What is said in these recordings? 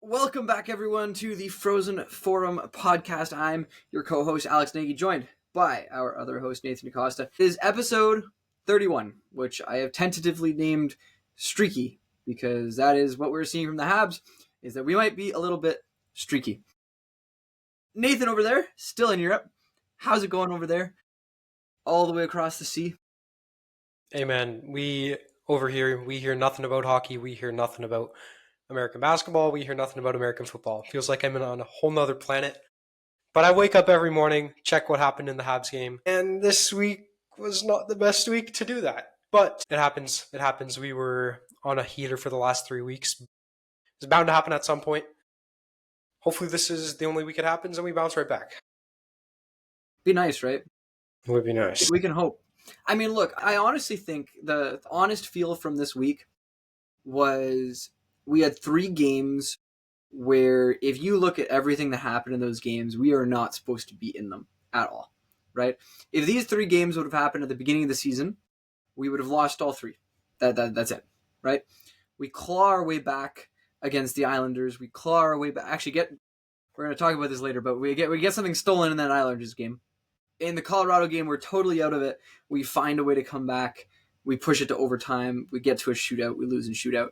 Welcome back, everyone, to the Frozen Forum podcast. I'm your co-host, Alex Nagy, joined by our other host, Nathan DaCosta. It is episode 31, which I have tentatively named Streaky, because that is what we're seeing from the Habs, is that we might be a little bit streaky. Nathan over there, still in Europe. How's it going over there? All the way across the sea? Hey, man, we hear nothing about hockey. We hear nothing about American basketball. We hear nothing about American football. Feels like I'm on a whole nother planet. But I wake up every morning, check what happened in the Habs game, and this week was not the best week to do that. But it happens. It happens. We were on a heater for the last 3 weeks. It's bound to happen at some point. Hopefully this is the only week it happens and we bounce right back. Be nice, right? It would be nice. We can hope. I mean, look, I honestly think the honest feel from this week was we had 3 games where if you look at everything that happened in those games, we are not supposed to be in them at all, right? If these 3 games would have happened at the beginning of the season, we would have lost all 3. That's it, right? We claw our way back against the Islanders. We claw our way back. Actually, we're going to talk about this later, but we get something stolen in that Islanders game. In the Colorado game, we're totally out of it. We find a way to come back. We push it to overtime. We get to a shootout. We lose in shootout.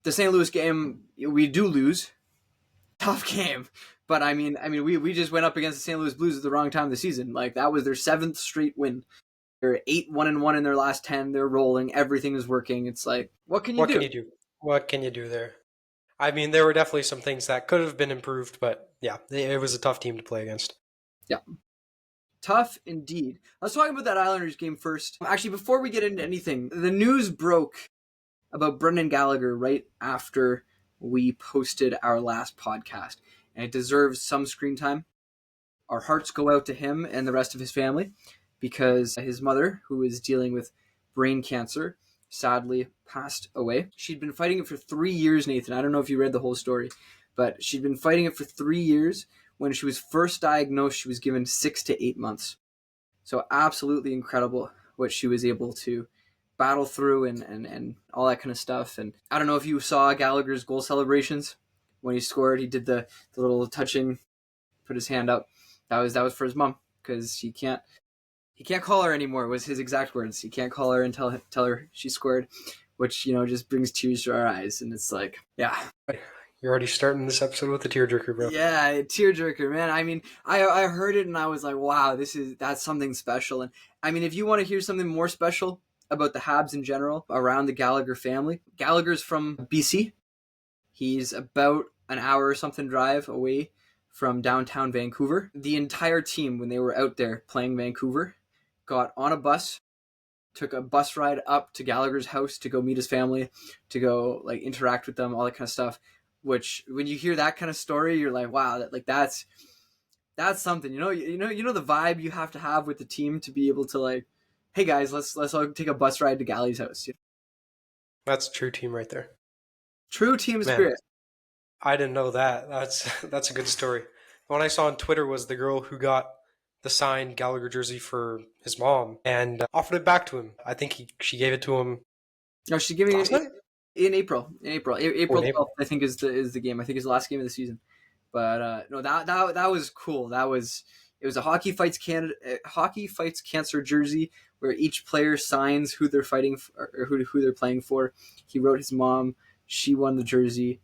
The St. Louis game, we do lose. Tough game. But I mean, we just went up against the St. Louis Blues at the wrong time of the season. Like, that was their 7th straight win. They're 8-1-1 in their last 10. They're rolling. Everything is working. It's like, what can you do? What can you do there? I mean, there were definitely some things that could have been improved, but yeah, it was a tough team to play against. Yeah. Tough indeed. Let's talk about that Islanders game first. Actually, before we get into anything, the news broke about Brendan Gallagher right after we posted our last podcast, and it deserves some screen time. Our hearts go out to him and the rest of his family because his mother, who is dealing with brain cancer, sadly passed away. She'd been fighting it for 3 years, Nathan. I don't know if you read the whole story, but she'd been fighting it for 3 years. When she was first diagnosed, she was given 6 to 8 months. So absolutely incredible what she was able to battle through and all that kind of stuff. And I don't know if you saw Gallagher's goal celebrations when he scored. He did the little touching, put his hand up. That was for his mom, because he can't call her anymore, was his exact words. He can't call her and tell her she scored, which, just brings tears to our eyes. And it's like, yeah. You're already starting this episode with a tearjerker, bro. Yeah, tearjerker, man. I mean, I heard it and I was like, wow, that's something special. And I mean, if you want to hear something more special about the Habs in general, around the Gallagher family, Gallagher's from BC. He's about an hour or something drive away from downtown Vancouver. The entire team, when they were out there playing Vancouver, got on a bus, took a bus ride up to Gallagher's house to go meet his family, to go like interact with them, all that kind of stuff. Which, when you hear that kind of story, you're like, wow, that's something. You know the vibe you have to have with the team to be able to, like, hey guys, let's all take a bus ride to Gally's house. That's a true team right there. True team spirit. I didn't know that. That's a good story. The one I saw on Twitter was the girl who got the signed Gallagher jersey for his mom and offered it back to him. I think she gave it to him. No, she's giving it in April. April 12th, I think, is the game. I think it's the last game of the season. But no, that was cool. It was a Hockey Fights Cancer jersey where each player signs who they're fighting for, or who they're playing for. He wrote his mom. She won the jersey.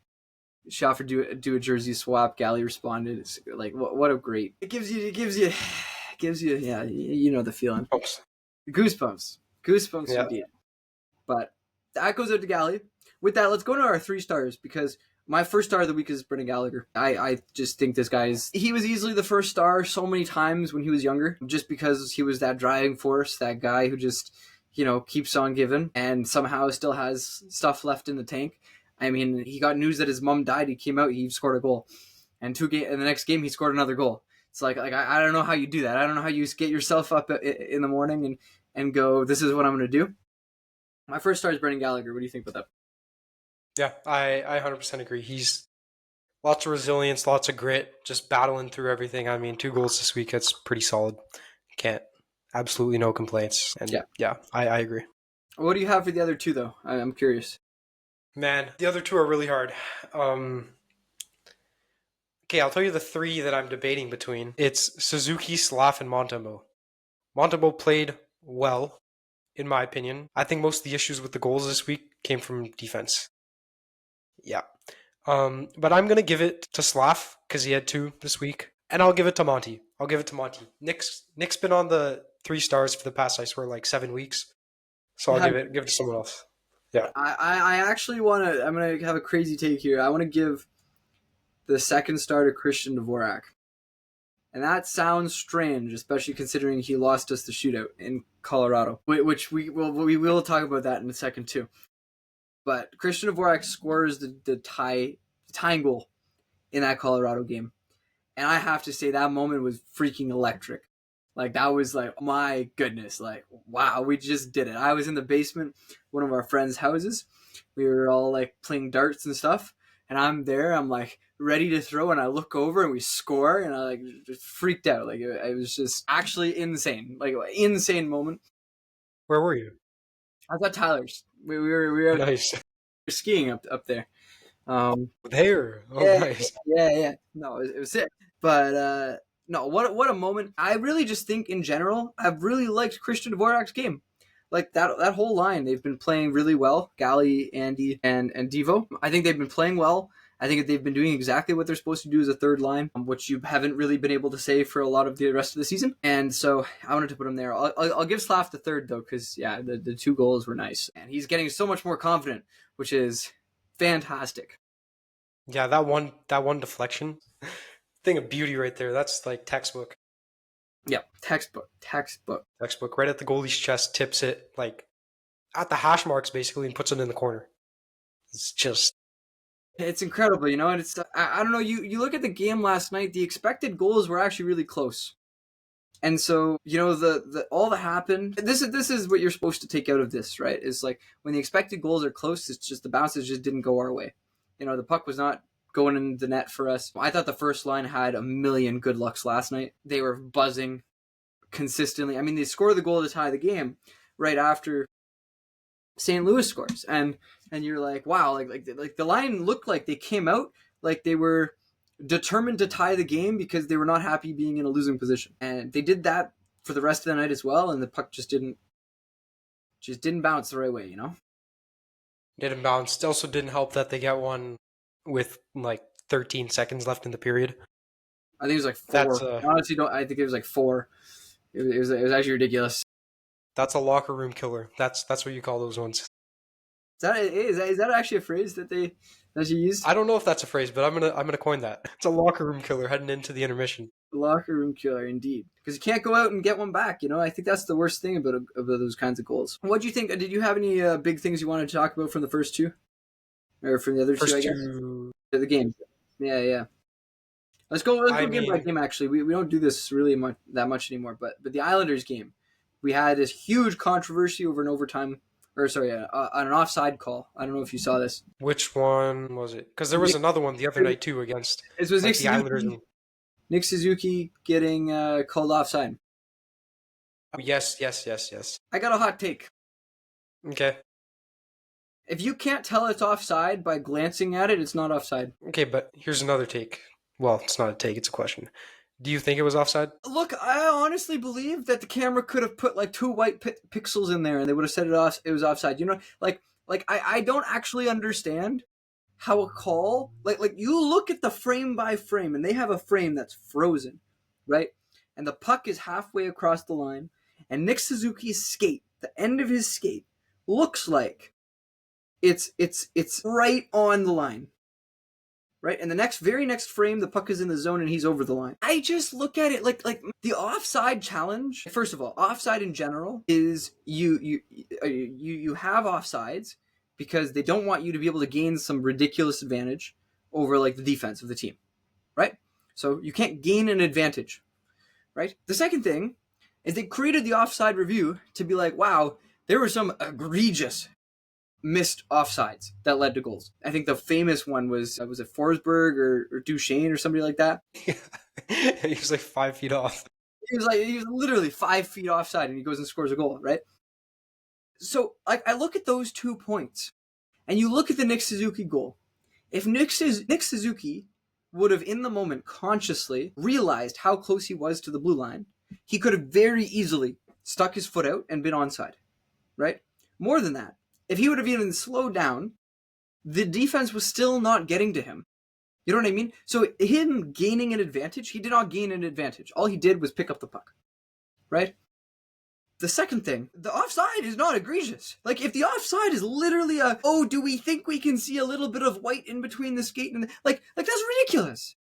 She offered to do a jersey swap. Gally responded. It's like, what a great. It gives you yeah, you know the feeling. Goosebumps. Yeah. Indeed. But that goes out to Gally. With that, let's go to our 3 stars, because my first star of the week is Brendan Gallagher. I just think this he was easily the first star so many times when he was younger, just because he was that driving force, that guy who just, keeps on giving and somehow still has stuff left in the tank. I mean, he got news that his mom died. He came out, he scored a goal. And in the next game, he scored another goal. It's like I don't know how you do that. I don't know how you get yourself up in the morning and go, this is what I'm going to do. My first star is Brendan Gallagher. What do you think about that? Yeah, I 100% agree. He's lots of resilience, lots of grit, just battling through everything. I mean, 2 goals this week, that's pretty solid. Absolutely no complaints. And yeah, I agree. What do you have for the other 2, though? I'm curious. Man, the other two are really hard. Okay, I'll tell you the three that I'm debating between. It's Suzuki, Slav, and Montembeau. Montembeau played well, in my opinion. I think most of the issues with the goals this week came from defense. Yeah. But I'm gonna give it to Slav because he had two this week, and I'll give it to Monty. I'll give it to Monty. Nick's been on the 3 stars for the past, I swear, like 7 weeks. So I'll Yeah, give it to someone else. Yeah. I actually want to. I'm gonna have a crazy take here. I want to give the second star to Christian Dvorak, and that sounds strange, especially considering he lost us the shootout in Colorado, which we will talk about that in a second too. But Christian Dvorak scores the tying goal in that Colorado game, and I have to say that moment was freaking electric. Like that was like, my goodness, like wow, we just did it. I was in the basement, one of our friends' houses. We were all like playing darts and stuff, and I'm there. I'm like ready to throw, and I look over and we score, and I like just freaked out. Like it was just actually insane, like insane moment. Where were you? I thought Tyler's. We were Nice. skiing up there. There. Oh, Yeah, nice. yeah. No, it was sick. But no, what a moment. I really just think in general, I've really liked Christian Dvorak's game. Like that whole line, they've been playing really well. Gally, Andy, and Devo. I think they've been playing well. I think they've been doing exactly what they're supposed to do as a third line, which you haven't really been able to say for a lot of the rest of the season. And so I wanted to put him there. I'll give Slav the third though, because yeah, the two goals were nice, and he's getting so much more confident, which is fantastic. Yeah, that one deflection. Thing of beauty right there. That's like textbook. Yeah, textbook. Textbook. Right at the goalie's chest, tips it like at the hash marks basically and puts it in the corner. It's just It's incredible, and it's I don't know. You look at the game last night. The expected goals were actually really close, and so the all that happened. This is what you're supposed to take out of this, right? Is like when the expected goals are close, it's just the bounces just didn't go our way. The puck was not going in the net for us. I thought the first line had a million good lucks last night. They were buzzing consistently. I mean, they scored the goal to tie the game right after St. Louis scores, and you're like, wow, like the line looked like they came out like they were determined to tie the game because they were not happy being in a losing position, and they did that for the rest of the night as well. And the puck just didn't bounce the right way, didn't bounce. It also didn't help that they got one with like 13 seconds left in the period. I think it was like four. I honestly don't. I think it was like four. It was actually ridiculous. That's a locker room killer. That's what you call those ones. Is that actually a phrase that you use? I don't know if that's a phrase, but I'm gonna coin that. It's a locker room killer heading into the intermission. Locker room killer, indeed. Because you can't go out and get one back. I think that's the worst thing about those kinds of goals. What do you think? Did you have any big things you wanted to talk about from the first two, or from the other First two? I guess the games. Yeah. Let's go game by game. Actually, we don't do this really that much anymore. But the Islanders game, we had this huge controversy over an overtime, or sorry, on an offside call. I don't know if you saw this. Which one was it? Because there was another one the other night too against the Islanders. Nick Suzuki getting called offside. Yes. I got a hot take. Okay. If you can't tell it's offside by glancing at it, it's not offside. Okay, but here's another take. Well, it's not a take, it's a question. Do you think it was offside? Look, I honestly believe that the camera could have put like 2 white pixels in there and they would have said it was offside. I don't actually understand how a call, like you look at the frame by frame and they have a frame that's frozen, right? And the puck is halfway across the line, and Nick Suzuki's skate, the end of his skate, looks like it's right on the line. Right, and the very next frame, the puck is in the zone and he's over the line. I just look at it like the offside challenge. First of all, offside in general is you have offsides because they don't want you to be able to gain some ridiculous advantage over like the defense of the team, right? So you can't gain an advantage, right? The second thing is they created the offside review to be like, wow, there were some egregious missed offsides that led to goals. I think the famous one was it Forsberg or Duchesne or somebody like that? He was like 5 feet off. He was literally 5 feet offside and he goes and scores a goal, right? So I look at those 2 points And you look at the Nick Suzuki goal. If Nick Suzuki would have in the moment consciously realized how close he was to the blue line, he could have very easily stuck his foot out and been onside, right? More than that, if he would have even slowed down, the defense was still not getting to him. You know what I mean? So him gaining an advantage, he did not gain an advantage. All he did was pick up the puck, right? The second thing, the offside is not egregious. Like, if the offside is literally do we think we can see a little bit of white in between the skate and like that's ridiculous.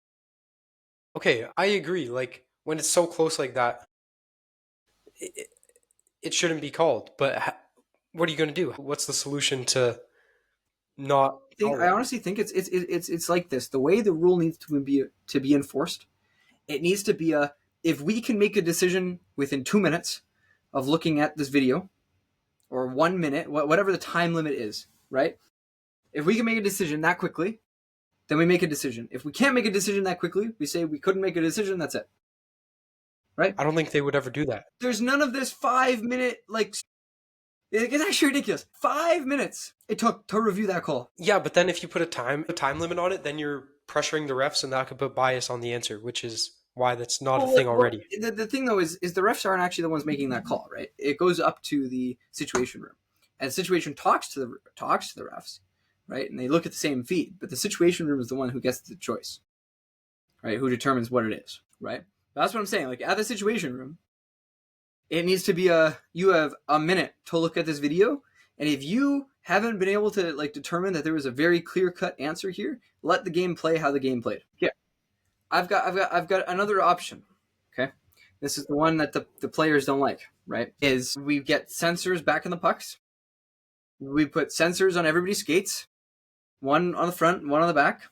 Okay, I agree. Like, when it's so close like that, it shouldn't be called. But what are you going to do? What's the solution to not? I honestly think it's like this. The way the rule needs to be enforced, it needs to be if we can make a decision within 2 minutes of looking at this video, or 1 minute, whatever the time limit is, right? If we can make a decision that quickly, then we make a decision. If we can't make a decision that quickly, we say we couldn't make a decision, that's it. Right? I don't think they would ever do that. There's none of this 5 minute, it's actually ridiculous. 5 minutes it took to review that call. Yeah, but then if you put a time limit on it, then you're pressuring the refs, and that could put bias on the answer, which is why that's not a thing already. The thing, though, is the refs aren't actually the ones making that call, right? It goes up to the situation room. And the situation talks to the refs, right? And they look at the same feed, but the situation room is the one who gets the choice, right? Who determines what it is, right? That's what I'm saying. Like, at the situation room, it needs to be you have a minute to look at this video, and if you haven't been able to determine that there was a very clear-cut answer here, let the game play how the game played. Yeah. I've got another option. Okay. This is the one that the players don't like, right? Is we get sensors back in the pucks. We put sensors on everybody's skates, one on the front, one on the back,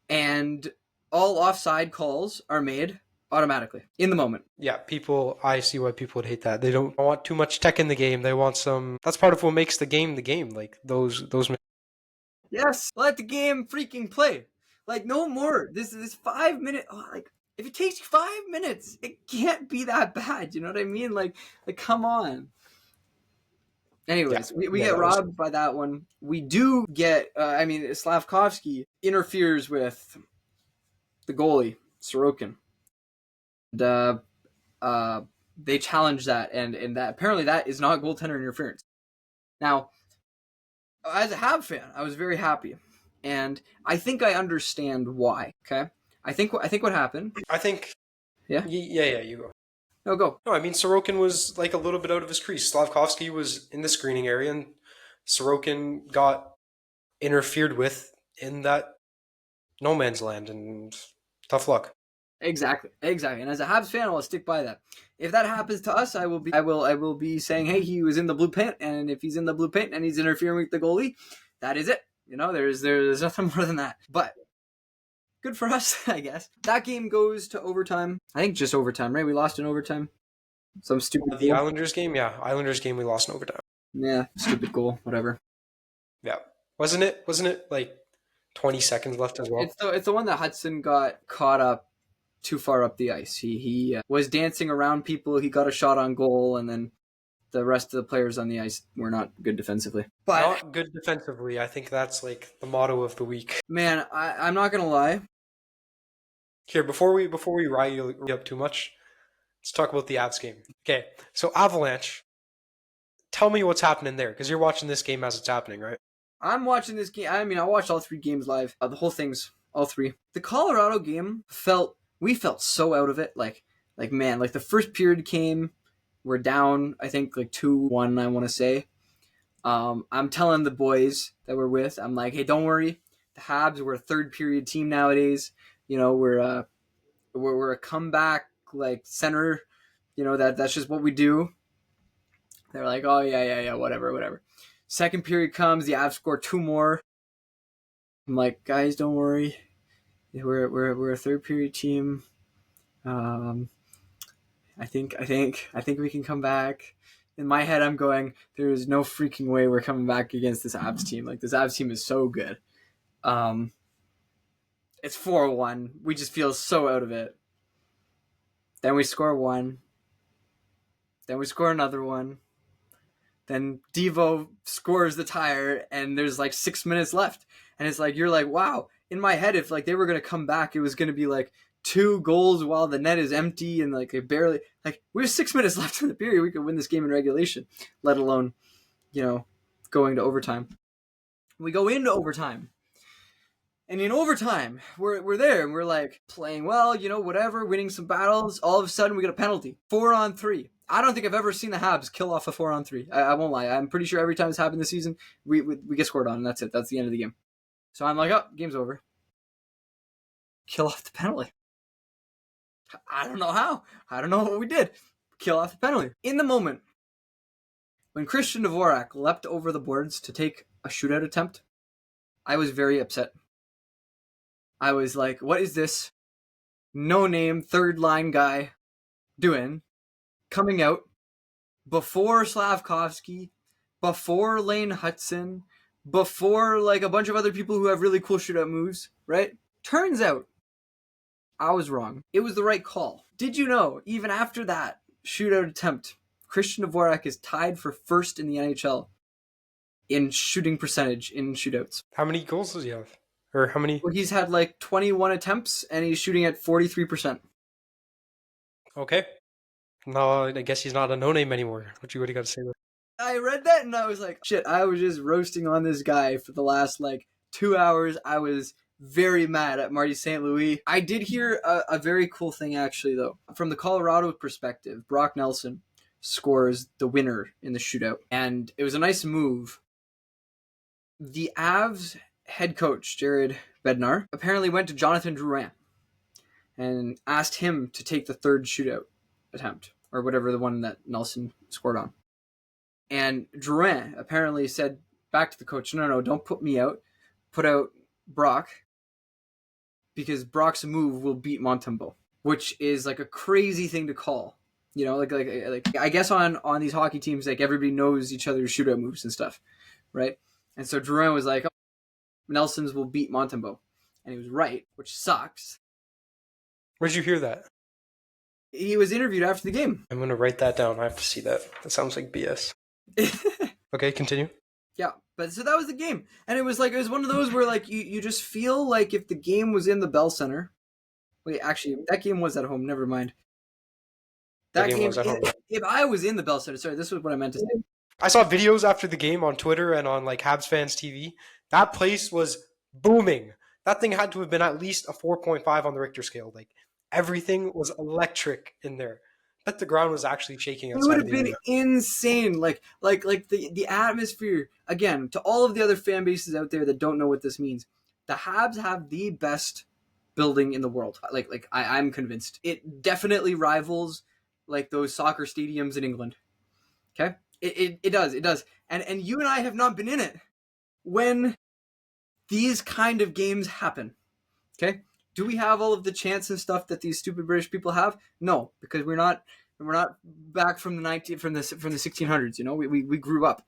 and all offside calls are made automatically in the moment. Yeah, I see why people would hate that. They don't want too much tech in the game. They want that's part of what makes the game, like those. Yes, let the game freaking play. Like, no more. This 5 minute. If it takes you 5 minutes, it can't be that bad. You know what I mean? Like come on. Anyways, yeah, we get robbed by that one. We do get. Slavkovsky interferes with the goalie Sorokin. They challenge that, and that apparently that is not goaltender interference. Now, as a Habs fan, I was very happy, and I think I understand why. Okay, I think what happened. Yeah, you go. No, go. No, I mean, Sorokin was like a little bit out of his crease. Slavkovsky was in the screening area, and Sorokin got interfered with in that no man's land, and tough luck. Exactly. And as a Habs fan, I'll stick by that. If that happens to us, I will be saying, hey, he was in the blue paint, and if he's in the blue paint and he's interfering with the goalie, that is it. You know, there's nothing more than that. But good for us, I guess. That game goes to overtime. I think just overtime, right? We lost in overtime. Some stupid goal. Islanders game, yeah. Islanders game, we lost in overtime. Yeah, stupid goal, whatever. Yeah. Wasn't it like 20 seconds left as well? It's the one that Hudson got caught up too far up the ice. He was dancing around people. He got a shot on goal, and then the rest of the players on the ice were not good defensively. But not good defensively. I think that's like the motto of the week. Man, I'm not gonna lie. Here, before we rile you up too much, let's talk about the Avs game. Okay, so Avalanche. Tell me what's happening there, because you're watching this game as it's happening, right? I'm watching this game. I mean, I watched all 3 games live. The whole thing's all 3. The Colorado game we felt so out of it. Like the first period came, we're down, I think 2-1, I want to say. I'm telling the boys that we're with, I'm like, hey, don't worry. The Habs, we're a third period team nowadays. You know, we're a comeback center. You know, that's just what we do. They're like, oh yeah, whatever. Second period comes, the Avs score 2 more. I'm like, guys, don't worry. We're a third period team. I think we can come back. In my head, I'm going, there is no freaking way we're coming back against this Avs team. Like, this Avs team is so good. It's 4-1. We just feel so out of it. Then we score 1. Then we score another one. Then Devo scores the tire, and there's like 6 minutes left, and it's like you're like, wow. In my head, if like they were gonna come back, it was gonna be like 2 goals while the net is empty, and like it barely like we have 6 minutes left in the period. We could win this game in regulation, let alone, going to overtime. We go into overtime. And in overtime, we're there and we're like playing well, whatever, winning some battles. All of a sudden, we get a penalty, 4-on-3. I don't think I've ever seen the Habs kill off a 4-on-3. I won't lie. I'm pretty sure every time it's happened this season, we get scored on, and that's it. That's the end of the game. So I'm like, oh, game's over. Kill off the penalty. I don't know how. I don't know what we did. Kill off the penalty. In the moment, when Christian Dvorak leapt over the boards to take a shootout attempt, I was very upset. I was like, what is this no-name third-line guy doing, coming out before Slavkovsky, before Lane Hudson, before like a bunch of other people who have really cool shootout moves, right? Turns out, I was wrong. It was the right call. Did you know, even after that shootout attempt, Christian Dvorak is tied for first in the NHL in shooting percentage in shootouts? How many goals does he have? Or how many? Well, he's had like 21 attempts, and he's shooting at 43%. Okay. No, I guess he's not a no-name anymore. What you got to say there? I read that, and I was like, shit, I was just roasting on this guy for the last, 2 hours. I was very mad at Marty St. Louis. I did hear a very cool thing, actually, though. From the Colorado perspective, Brock Nelson scores the winner in the shootout, and it was a nice move. The Avs head coach, Jared Bednar, apparently went to Jonathan Drouin and asked him to take the third shootout attempt, or whatever the one that Nelson scored on. And Drouin apparently said back to the coach, no, don't put me out. Put out Brock, because Brock's move will beat Montembeault, which is like a crazy thing to call. Like I guess on these hockey teams, like everybody knows each other's shootout moves and stuff, right? And so Drouin was like, Nelson's will beat Montembeault. And he was right, which sucks. Where'd you hear that? He was interviewed after the game. I'm going to write that down. I have to see that. That sounds like BS. Okay, continue. Yeah, but so that was the game. And it was one of those where like you just feel like if the game was in the Bell Center. Wait, actually, that game was at home. Never mind. That game was at home. If I was in the Bell Center, sorry, this was what I meant to say. I saw videos after the game on Twitter and on like Habs Fans TV. That place was booming. That thing had to have been at least a 4.5 on the Richter scale. Like everything was electric in there. I bet the ground was actually shaking. It would have been insane. Like the atmosphere, again, to all of the other fan bases out there that don't know what this means. The Habs have the best building in the world. I'm convinced. It definitely rivals like those soccer stadiums in England. Okay? It does. And you and I have not been in it when these kind of games happen. Okay? Do we have all of the chants and stuff that these stupid British people have? No, because we're not back from the 1600s. We grew up.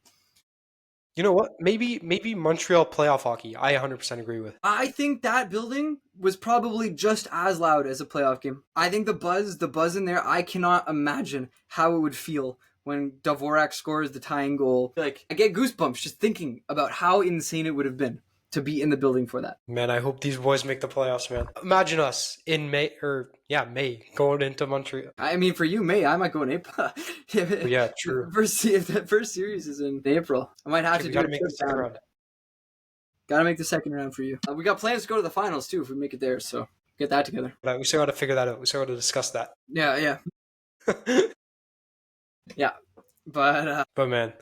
You know what? Maybe Montreal playoff hockey. I 100% agree with. I think that building was probably just as loud as a playoff game. I think the buzz in there. I cannot imagine how it would feel when Dvorak scores the tying goal. Like I get goosebumps just thinking about how insane it would have been to be in the building for that. Man, I hope these boys make the playoffs, man. Imagine us in May, going into Montreal. I mean, for you, May, I might go in April. Yeah, true. If the first series is in April, I might have to do make the second round. Gotta make the second round for you. We got plans to go to the finals, too, if we make it there, so get that together. But we still got to figure that out. We still got to discuss that. Yeah. Yeah, but man,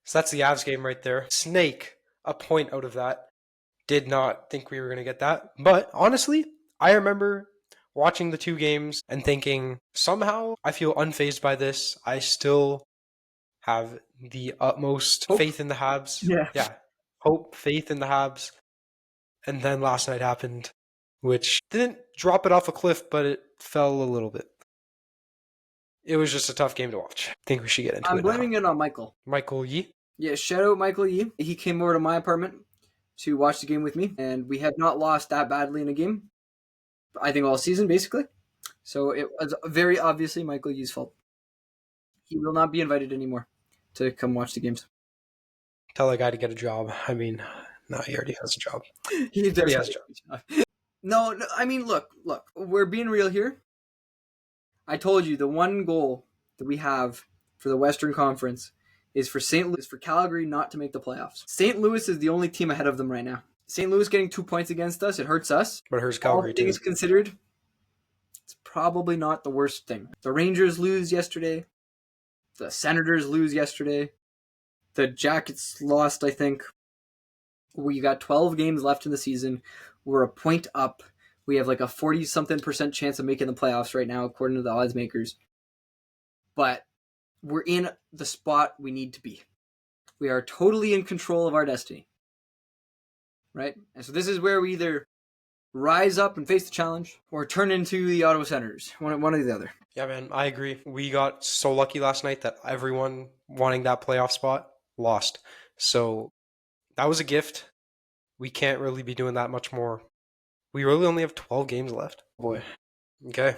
so that's the Avs game right there. Snake, a point out of that. Did not think we were going to get that. But honestly, I remember watching the two games and thinking, somehow I feel unfazed by this. I still have the utmost faith in the Habs. Yeah. Hope, faith in the Habs. And then last night happened, which didn't drop it off a cliff, but it fell a little bit. It was just a tough game to watch. I think we should get into it. I'm blaming it on Michael. Michael Yee? Yeah, shout out Michael Yee. He came over to my apartment to watch the game with me, and we have not lost that badly in a game, I think all season, basically. So it was very obviously Michael Yee's fault. He will not be invited anymore to come watch the games. Tell that guy to get a job. I mean, no, he already has a job. He already has a job. No, I mean, look, we're being real here. I told you the one goal that we have for the Western Conference is for St. Louis, for Calgary not to make the playoffs. St. Louis is the only team ahead of them right now. St. Louis getting 2 points against us, it hurts us. But it hurts Calgary too. All things considered, it's probably not the worst thing. The Rangers lose yesterday. The Senators lose yesterday. The Jackets lost, I think. We got 12 games left in the season. We're a point up. We have like a 40-something% chance of making the playoffs right now, according to the odds makers. But we're in the spot we need to be. We are totally in control of our destiny. Right? And so this is where we either rise up and face the challenge or turn into the Ottawa Senators. One or the other. Yeah, man, I agree. We got so lucky last night that everyone wanting that playoff spot lost. So that was a gift. We can't really be doing that much more. We really only have 12 games left. Boy. Okay.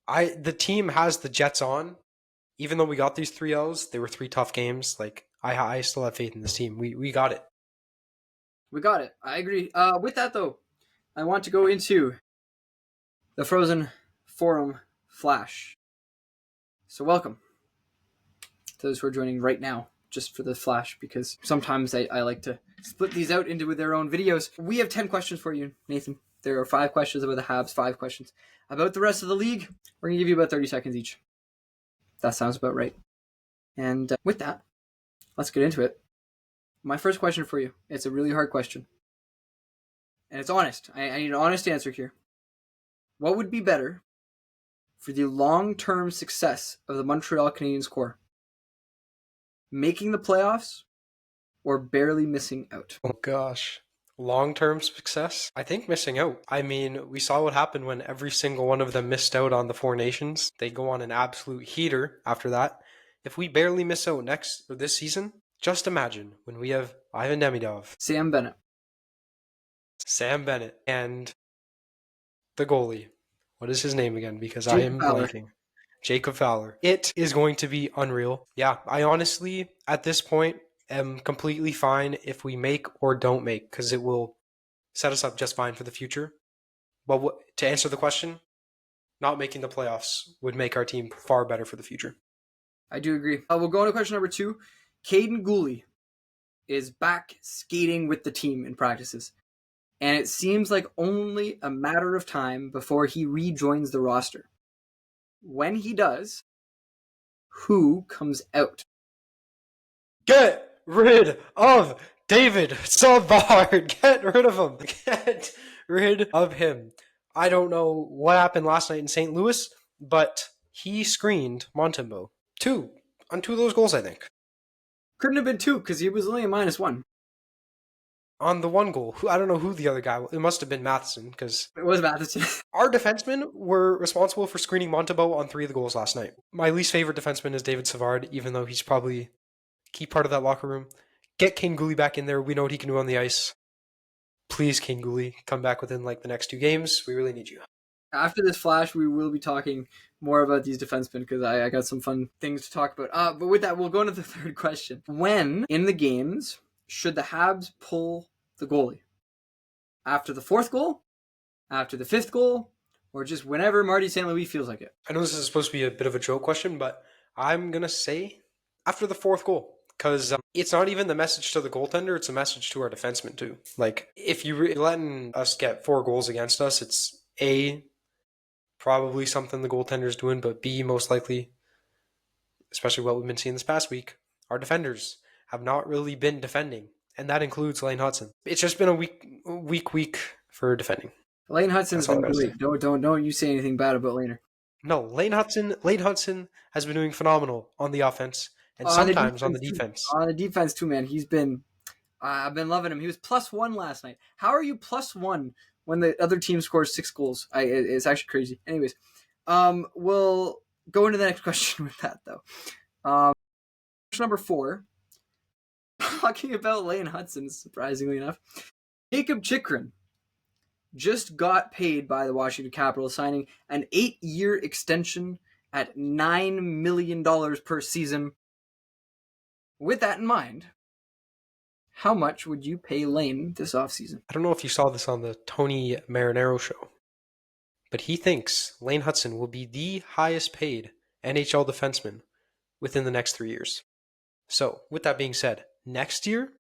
The team has the Jets on. Even though we got these 3 L's, they were 3 tough games. Like, I still have faith in this team. We got it. We got it. I agree. With that, though, I want to go into the Frozen Forum Flash. So welcome to those who are joining right now, just for the Flash, because sometimes I like to split these out into their own videos. We have 10 questions for you, Nathan. There are 5 questions about the Habs, 5 questions about the rest of the league. We're going to give you about 30 seconds each. That sounds about right. And with that, let's get into it. My first question for you, it's a really hard question. And it's honest. I need an honest answer here. What would be better for the long-term success of the Montreal Canadiens core? Making the playoffs or barely missing out? Oh, gosh. Long-term success? I think missing out. I mean, we saw what happened when every single one of them missed out on the 4 nations. They go on an absolute heater after that. If we barely miss out this season, just imagine when we have Ivan Demidov, Sam Bennett, and the goalie. What is his name again? Because Jacob I am Fowler. blanking. Jacob Fowler. It is going to be unreal. Yeah, I honestly, at this point, am completely fine if we make or don't make, because it will set us up just fine for the future. But to answer the question, not making the playoffs would make our team far better for the future. I do agree. We'll go on to question number 2. Caden Gooley is back skating with the team in practices. And it seems like only a matter of time before he rejoins the roster. When he does, who comes out? Get rid of David Savard. Get rid of him. Get rid of him. I don't know what happened last night in St. Louis, but he screened Montembeault. 2 on 2 of those goals, I think. Couldn't have been 2 because he was only a -1. On the 1 goal, I don't know who the other guy was. It must have been Matheson, because it was Matheson. Our defensemen were responsible for screening Montembeault on 3 of the goals last night. My least favorite defenseman is David Savard, even though he's probably a key part of that locker room. Get Kane Gooley back in there. We know what he can do on the ice. Please, Kane Gooley, come back within like the next 2 games. We really need you. After this flash, we will be talking more about these defensemen because I got some fun things to talk about. But with that, we'll go into the third question. When in the games should the Habs pull the goalie? After the 4th goal? After the 5th goal? Or just whenever Marty St. Louis feels like it? I know this is supposed to be a bit of a joke question, but I'm going to say after the 4th goal. Because it's not even the message to the goaltender, it's a message to our defensemen too. Like, if you're letting us get 4 goals against us, it's A, probably something the goaltender's doing, but B, most likely, especially what we've been seeing this past week, our defenders have not really been defending, and that includes Lane Hudson. It's just been a weak for defending. Lane Hudson's been great. Don't you say anything bad about Laner. No, Lane Hudson has been doing phenomenal on the offense. And sometimes on the defense. On the defense too, man. He's been... I've been loving him. He was +1 last night. How are you +1 when the other team scores 6 goals? It's actually crazy. Anyways, we'll go into the next question with that, though. Question number 4. Talking about Lane Hudson, surprisingly enough. Jacob Chychrun just got paid by the Washington Capitals, signing an 8-year extension at $9 million per season. with that in mind, how much would you pay Lane this offseason? I don't know if you saw this on the Tony Marinaro show, but he thinks Lane Hudson will be the highest paid NHL defenseman within the next 3 years. So, with that being said, next year,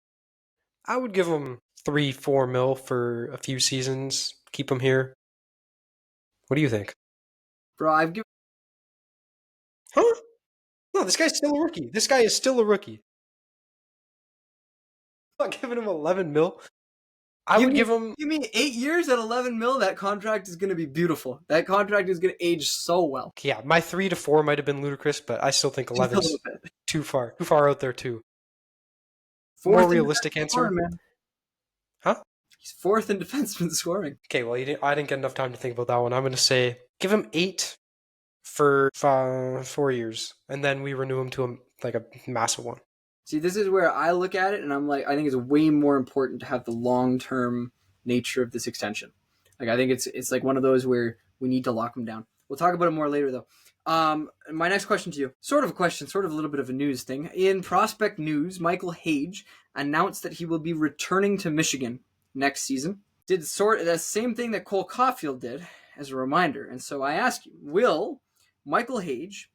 I would give him 3-4 mil for a few seasons, keep him here. What do you think? Bro, I've given... Huh? No, this guy's still a rookie. This guy is still a rookie. I'm not giving him 11 mil. I would give him... Give me 8 years at 11 mil. That contract is going to be beautiful. That contract is going to age so well. Yeah, my 3 to 4 might have been ludicrous, but I still think 11's too far out there too. More realistic answer. Man. Huh? He's fourth in defenseman scoring. Okay, well, I didn't get enough time to think about that one. I'm going to say give him 8 for 4 years, and then we renew him to a massive one. See, this is where I look at it, and I'm like, I think it's way more important to have the long-term nature of this extension. Like, I think it's like one of those where we need to lock him down. We'll talk about it more later, though. My next question to you, sort of a question, sort of a little bit of a news thing. In prospect news, Michael Hage announced that he will be returning to Michigan next season. Did sort of the same thing that Cole Caulfield did, as a reminder. And so I ask you, will Michael Hage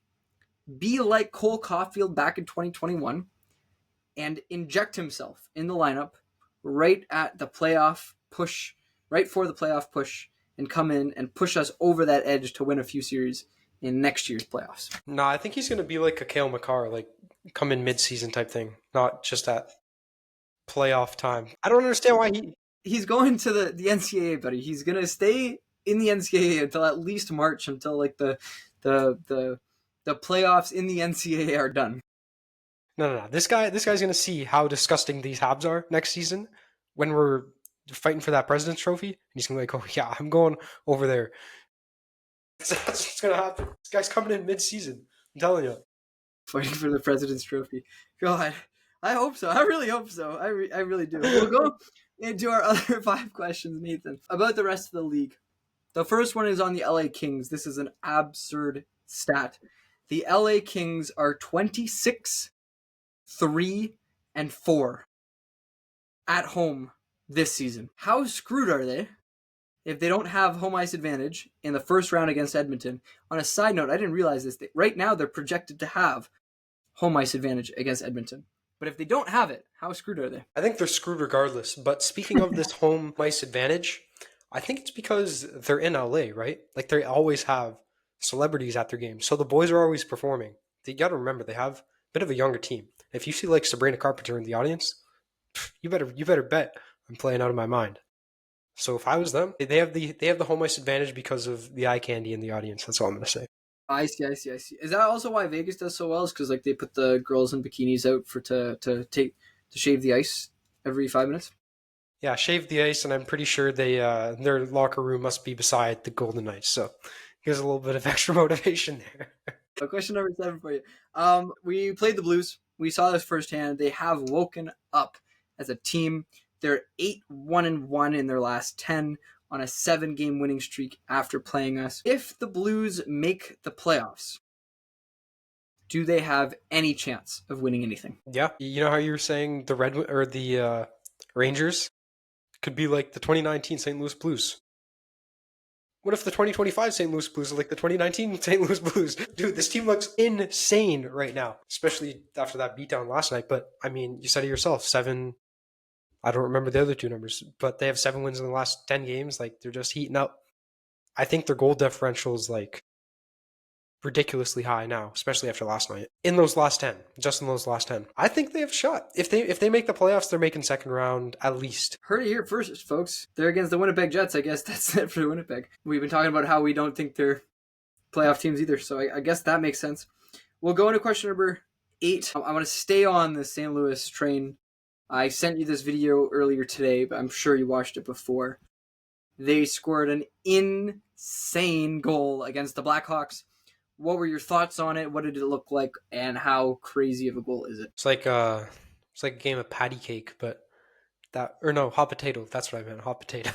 be like Cole Caulfield back in 2021 and inject himself in the lineup right at the playoff push, right for the playoff push, and come in and push us over that edge to win a few series in next year's playoffs? No, I think he's going to be like a Cale Makar, like come in mid-season type thing, not just at playoff time. I don't understand why he's going to the NCAA, buddy. He's going to stay in the NCAA until at least March, until like the playoffs in the NCAA are done. No. This guy's going to see how disgusting these Habs are next season when we're fighting for that President's Trophy. And he's going to be like, oh, yeah, I'm going over there. That's what's going to happen. This guy's coming in mid-season. I'm telling you. Fighting for the President's Trophy. God, I hope so. I really hope so. I really do. We'll go into our other 5 questions, Nathan, about the rest of the league. The first one is on the LA Kings. This is an absurd stat. The LA Kings are 26, 3, and 4 at home this season. How screwed are they if they don't have home ice advantage in the first round against Edmonton? On a side note, I didn't realize this. Right now, they're projected to have home ice advantage against Edmonton. But if they don't have it, how screwed are they? I think they're screwed regardless. But speaking of this home ice advantage, I think it's because they're in LA, right? Like they always have celebrities at their games. So the boys are always performing. You got to remember, they have a bit of a younger team. If you see like Sabrina Carpenter in the audience, you better bet I'm playing out of my mind. So if I was them, they have the home ice advantage because of the eye candy in the audience. That's all I'm going to say. I see. Is that also why Vegas does so well? Is because like they put the girls in bikinis out to shave the ice every 5 minutes? Yeah, shave the ice, and I'm pretty sure their locker room must be beside the Golden Knights. So here's a little bit of extra motivation there. Question number 7 for you. We played the Blues. We saw this firsthand. They have woken up as a team. They're 8-1-1 in their last 10 on a 7-game winning streak after playing us. If the Blues make the playoffs, do they have any chance of winning anything? Yeah, you know how you were saying the Rangers could be like the 2019 St. Louis Blues. What if the 2025 St. Louis Blues are like the 2019 St. Louis Blues? Dude, this team looks insane right now, especially after that beatdown last night. But, I mean, you said it yourself, 7... I don't remember the other 2 numbers, but they have 7 wins in the last 10 games. Like, they're just heating up. I think their goal differential is, like, ridiculously high now, especially after last night. In those last 10, just in those last 10. I think they have a shot. If they make the playoffs, they're making second round at least. Heard it here first, folks. They're against the Winnipeg Jets. I guess that's it for Winnipeg. We've been talking about how we don't think they're playoff teams either, so I guess that makes sense. We'll go into question number 8. I want to stay on the St. Louis train. I sent you this video earlier today, but I'm sure you watched it before. They scored an insane goal against the Blackhawks. What were your thoughts on it? What did it look like? And how crazy of a goal is it? It's like a game of patty cake, but hot potato. That's what I meant, hot potato.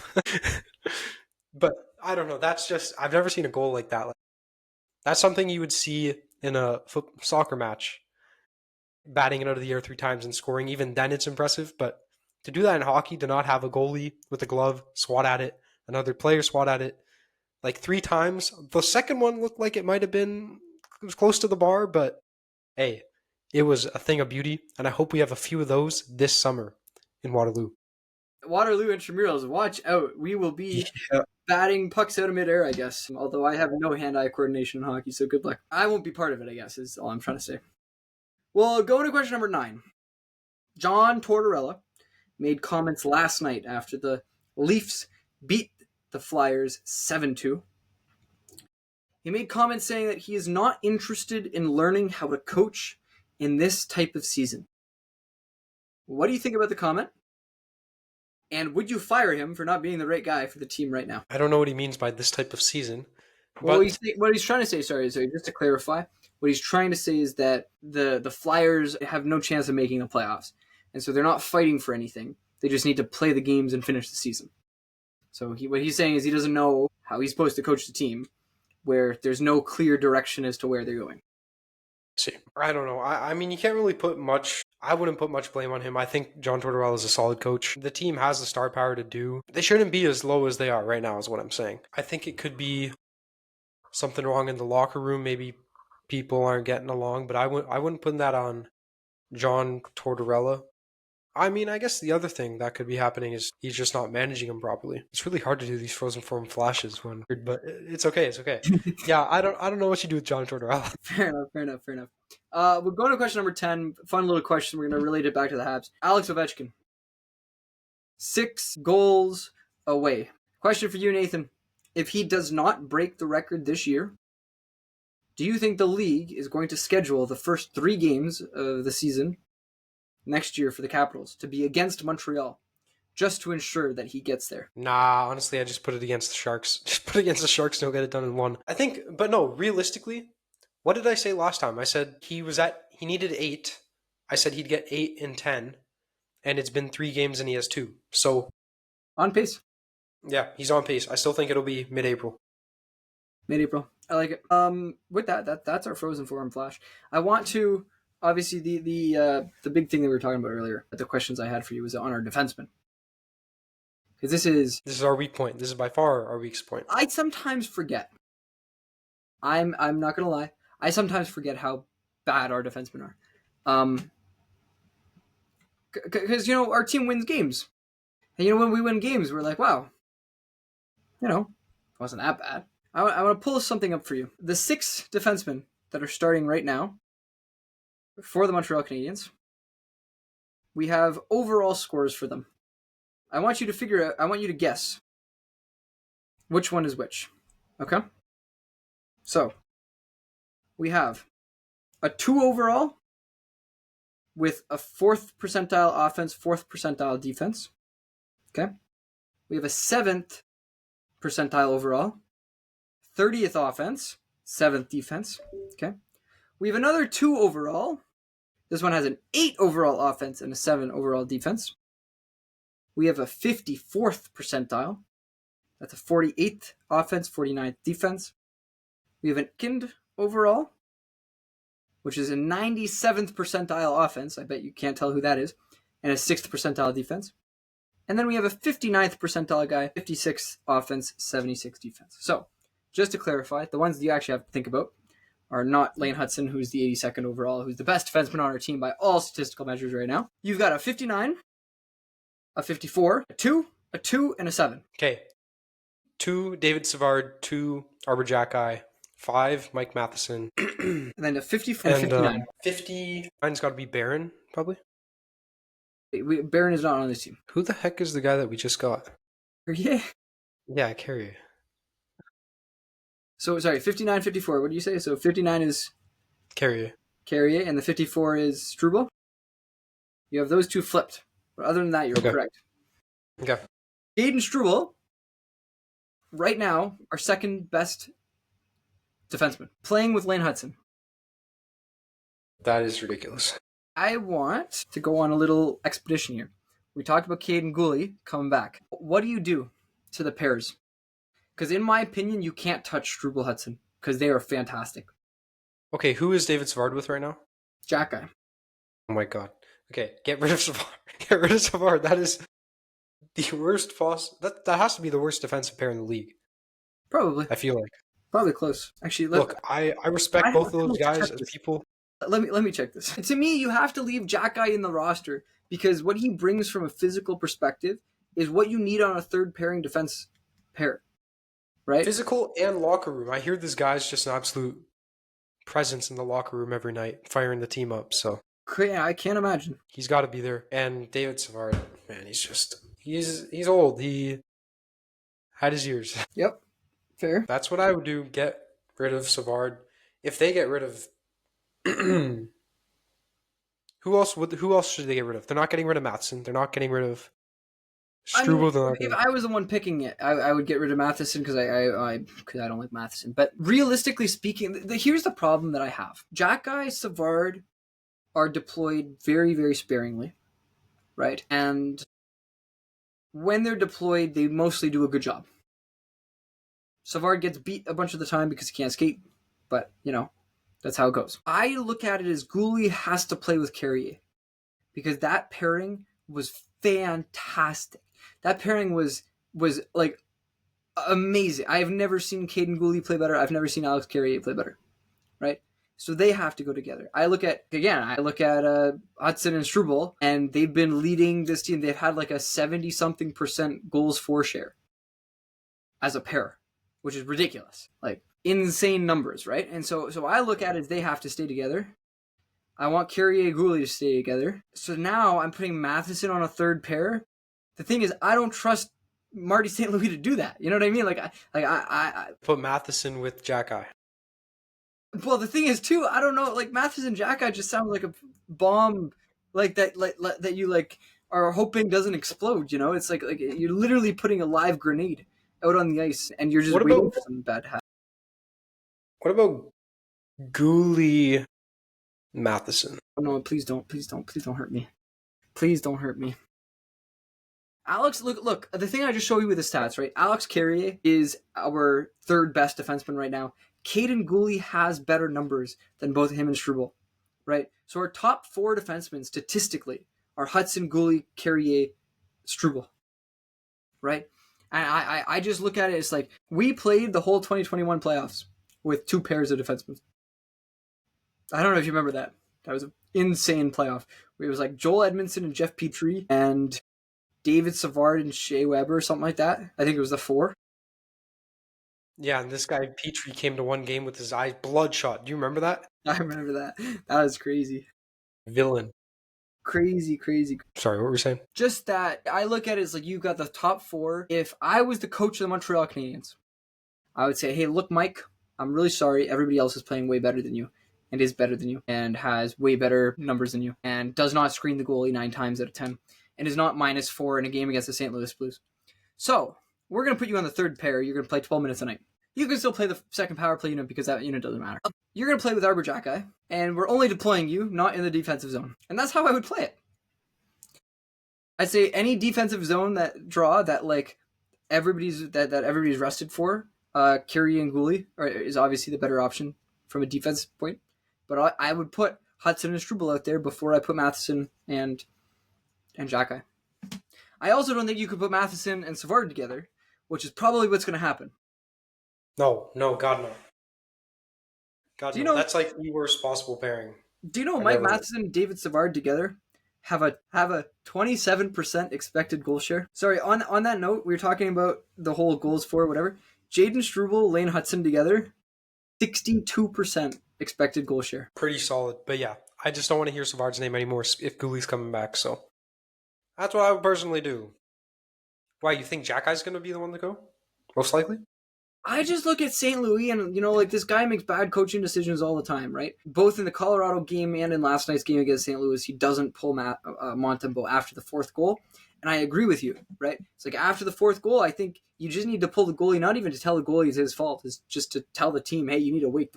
But I don't know. That's just, I've never seen a goal like that. That's something you would see in a soccer match. batting it out of the air 3 times and scoring. Even then, it's impressive. But to do that in hockey, to not have a goalie with a glove swat at it, another player swat at it, like 3 times. The second one looked like it might have been it was close to the bar, but hey, it was a thing of beauty, and I hope we have a few of those this summer in Waterloo. Waterloo intramurals, watch out. We will be batting pucks out of midair, I guess. Although I have no hand-eye coordination in hockey, so good luck. I won't be part of it, I guess, is all I'm trying to say. Well, going to question number 9. John Tortorella made comments last night after the Leafs beat the Flyers 7-2. He made comments saying that he is not interested in learning how to coach in this type of season. What do you think about the comment? And would you fire him for not being the right guy for the team right now? I don't know what he means by this type of season. Well, what he's trying to say, sorry, just to clarify, what he's trying to say is that the Flyers have no chance of making the playoffs. And so they're not fighting for anything. They just need to play the games and finish the season. So what he's saying is he doesn't know how he's supposed to coach the team where there's no clear direction as to where they're going. See, I don't know. I mean, you can't really put much... I wouldn't put much blame on him. I think John Tortorella is a solid coach. The team has the star power to do. They shouldn't be as low as they are right now is what I'm saying. I think it could be something wrong in the locker room. Maybe people aren't getting along, but I wouldn't put that on John Tortorella. I mean, I guess the other thing that could be happening is he's just not managing them properly. It's really hard to do these frozen form flashes but it's okay. It's okay. Yeah, I don't know what you do with John Tortorella. Fair enough. We'll go to question number 10. Fun little question. We're going to relate it back to the Habs. Alex Ovechkin. 6 goals away. Question for you, Nathan. If he does not break the record this year, do you think the league is going to schedule the first 3 games of the season next year for the Capitals to be against Montreal, just to ensure that he gets there? Nah, honestly, I just put it against the Sharks. Just put it against the Sharks and he'll get it done in 1. I think, but no, realistically, what did I say last time? I said he needed 8. I said he'd get 8 in 10, and it's been 3 games and he has 2. So on pace. Yeah, he's on pace. I still think it'll be mid-April. Mid-April. I like it. With that's our frozen forum flash. I want to obviously the big thing that we were talking about earlier. The questions I had for you was on our defensemen. Because this is our weak point. This is by far our weakest point. I sometimes forget. I'm not gonna lie. I sometimes forget how bad our defensemen are. Because our team wins games, and when we win games, we're like, wow, it wasn't that bad. I want to pull something up for you. The 6 defensemen that are starting right now for the Montreal Canadiens, we have overall scores for them. I want you to guess which one is which. Okay? So, we have a 2 overall with a 4th percentile offense, 4th percentile defense. Okay? We have a 7th percentile overall, 30th offense, 7th defense. Okay? We have another 2 overall. This one has an 8 overall offense and a 7 overall defense. We have a 54th percentile. That's a 48th offense, 49th defense. We have an 2nd overall, which is a 97th percentile offense. I bet you can't tell who that is. And a 6th percentile defense. And then we have a 59th percentile guy, 56th offense, 76th defense. So, just to clarify, the ones that you actually have to think about are not Lane Hudson, who's the 82nd overall, who's the best defenseman on our team by all statistical measures right now. You've got a 59, a 54, a 2, and a 7. Okay. 2, David Savard. 2, Arbor Jackeye. 5, Mike Matheson. And then a 54 and 59. 59's got to be Barron, probably. Barron is not on this team. Who the heck is the guy that we just got? Yeah. Yeah, Carrier. So, sorry, 59, 54. What do you say? So, 59 is... Carrier. And the 54 is Struble? You have those 2 flipped. But other than that, you're correct. Okay. Aiden Struble, right now, our 2nd best defenseman, playing with Lane Hudson. That is ridiculous. I want to go on a little expedition here. We talked about Cade and Gooley coming back. What do you do to the pairs? Because in my opinion, you can't touch Struble Hudson because they are fantastic. Okay, who is David Savard with right now? Jack guy. Oh my god. Okay, get rid of Savard. Get rid of Savard. That is the worst that has to be the worst defensive pair in the league. Probably. I feel like. Probably close. Actually, Look, I respect both of those guys as people. Let me check this. To me, you have to leave Jack Guy in the roster because what he brings from a physical perspective is what you need on a third pairing defense pair, right? Physical and locker room. I hear this guy's just an absolute presence in the locker room every night, firing the team up. So I can't imagine. He's got to be there. And David Savard, man, he's old. He had his years. Yep, fair. That's what I would do. Get rid of Savard. If they get rid of who else should they get rid of? They're not getting rid of Matheson. They're not getting rid of Struble. If I was the one picking it, I would get rid of Matheson because I don't like Matheson. But realistically speaking, here's the problem that I have: Jack Guy, Savard are deployed very, very sparingly, right? And when they're deployed, they mostly do a good job. Savard gets beat a bunch of the time because he can't skate, but that's how it goes. I look at it as Gouli has to play with Carrier because that pairing was fantastic. That pairing was like amazing. I have never seen Caden Gouli play better. I've never seen Alex Carrier play better, right? So they have to go together. I look at Hudson and Struble, and they've been leading this team. They've had like a 70-something% goals for share as a pair, which is ridiculous. Like insane numbers, right? And so I look at it as they have to stay together. I want Carrier and Gouli to stay together. So now I'm putting Matheson on a third pair. The thing is, I don't trust Marty St. Louis to do that. You know what I mean? I put Matheson with Jack Eye. Well, the thing is too, I don't know. Like Matheson Jack Eye just sounds like a bomb, like that, that you like are hoping doesn't explode. It's like you're literally putting a live grenade out on the ice, and you're just waiting for something bad to happen. What about Gouli Matheson? Oh, no, please don't hurt me. Please don't hurt me. Alex, look. The thing I just showed you with the stats, right? Alex Carrier is our third best defenseman right now. Caden Gouli has better numbers than both him and Struble, right? So our top four defensemen statistically are Hudson, Gouli, Carrier, Struble, right? And I just look at it as like we played the whole 2021 playoffs with two pairs of defensemen. I don't know if you remember that. That was an insane playoff. It was like Joel Edmondson and Jeff Petrie and David Savard and Shea Weber or something like that. I think it was the four. Yeah, and this guy Petrie came to one game with his eyes bloodshot. Do you remember that? I remember that. That was crazy. Villain. Crazy. Sorry, what were you saying? Just that I look at it as like you've got the top four. If I was the coach of the Montreal Canadiens, I would say, hey, look, Mike, I'm really sorry. Everybody else is playing way better than you and is better than you and has way better numbers than you and does not screen the goalie 9 times out of 10 and is not -4 in a game against the St. Louis Blues. So we're going to put you on the third pair. You're going to play 12 minutes a night. You can still play the second power play unit because that unit doesn't matter. You're going to play with Arbor Jack Guy, and we're only deploying you, not in the defensive zone. And that's how I would play it. I'd say any defensive zone that draw that like everybody's rested for, Carrier and Gouli is obviously the better option from a defense point. But I would put Hudson and Struble out there before I put Matheson and Jack Guy. I also don't think you could put Matheson and Savard together, which is probably what's going to happen. No, God no. God no. That's like the worst possible pairing. Do you know Mike Matheson and David Savard together have a 27% expected goal share? Sorry, on that note, we were talking about the whole goals for whatever. Jaden Struble, Lane Hudson together, 62% expected goal share. Pretty solid, but yeah, I just don't want to hear Savard's name anymore if Gouli's coming back, so that's what I would personally do. Why, you think Jack Eye's going to be the one to go? Most likely? I just look at St. Louis and, like this guy makes bad coaching decisions all the time, right? Both in the Colorado game and in last night's game against St. Louis, he doesn't pull Montembeault after the fourth goal. And I agree with you, right? It's like after the fourth goal, I think you just need to pull the goalie, not even to tell the goalie it's his fault, it's just to tell the team, hey, you need to wake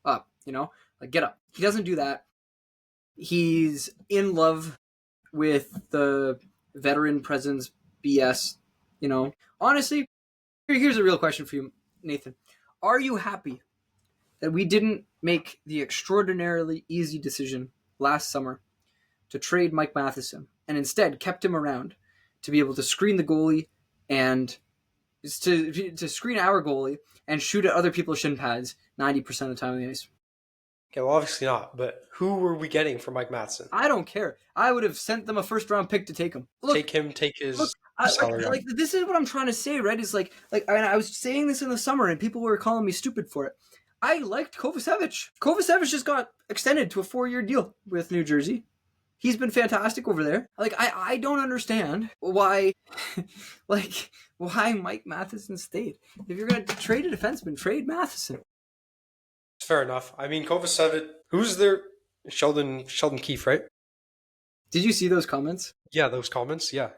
up, like get up. He doesn't do that. He's in love with the veteran presence BS, Honestly, here's a real question for you, Nathan. Are you happy that we didn't make the extraordinarily easy decision last summer to trade Mike Matheson and instead kept him around to be able to screen the goalie and to screen our goalie and shoot at other people's shin pads 90% of the time on the ice. Okay, well, obviously not. But who were we getting for Mike Matheson? I don't care. I would have sent them a first-round pick to take him. Look, take his salary. Like this is what I'm trying to say, right? Is like I was saying this in the summer, and people were calling me stupid for it. I liked Kovacevic. Kovacevic just got extended to a 4-year deal with New Jersey. He's been fantastic over there. Like I don't understand why, why Mike Matheson stayed. If you're going to trade a defenseman, trade Matheson. Fair enough. I mean, Kovacevic. Who's there? Sheldon Keefe, right? Did you see those comments? Yeah, those comments. Yeah.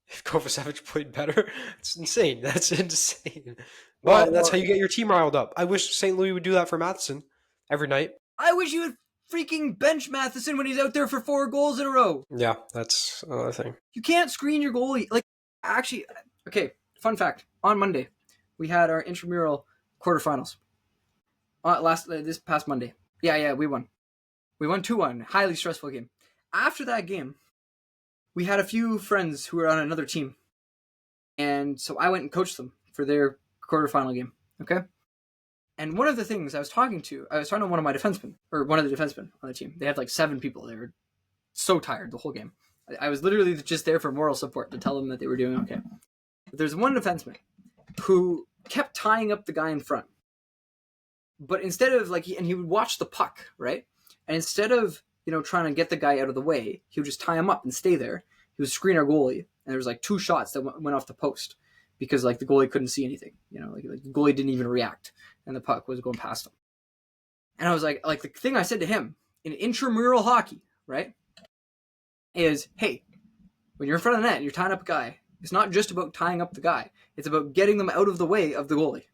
If Kovacevic played better, it's insane. That's insane. But that's how you get your team riled up. I wish St. Louis would do that for Matheson every night. I wish you would freaking bench Matheson when he's out there for 4 goals in a row. Yeah, that's another thing. You can't screen your goalie. Like, actually, okay, fun fact. On Monday, we had our intramural quarterfinals. This past Monday. Yeah, we won. We won 2-1. Highly stressful game. After that game, we had a few friends who were on another team. And so I went and coached them for their quarterfinal game. Okay? And one of the things I was talking to one of my defensemen, or one of the defensemen on the team. They had like 7 people. They were so tired the whole game. I was literally just there for moral support to tell them that they were doing okay. But there's one defenseman who kept tying up the guy in front. But instead of he would watch the puck, right? And instead of, trying to get the guy out of the way, he would just tie him up and stay there. He would screen our goalie. And there was 2 shots that went off the post because the goalie couldn't see anything. The goalie didn't even react and the puck was going past him. And I was like the thing I said to him in intramural hockey, right? Is, hey, when you're in front of the net and you're tying up a guy, it's not just about tying up the guy. It's about getting them out of the way of the goalie.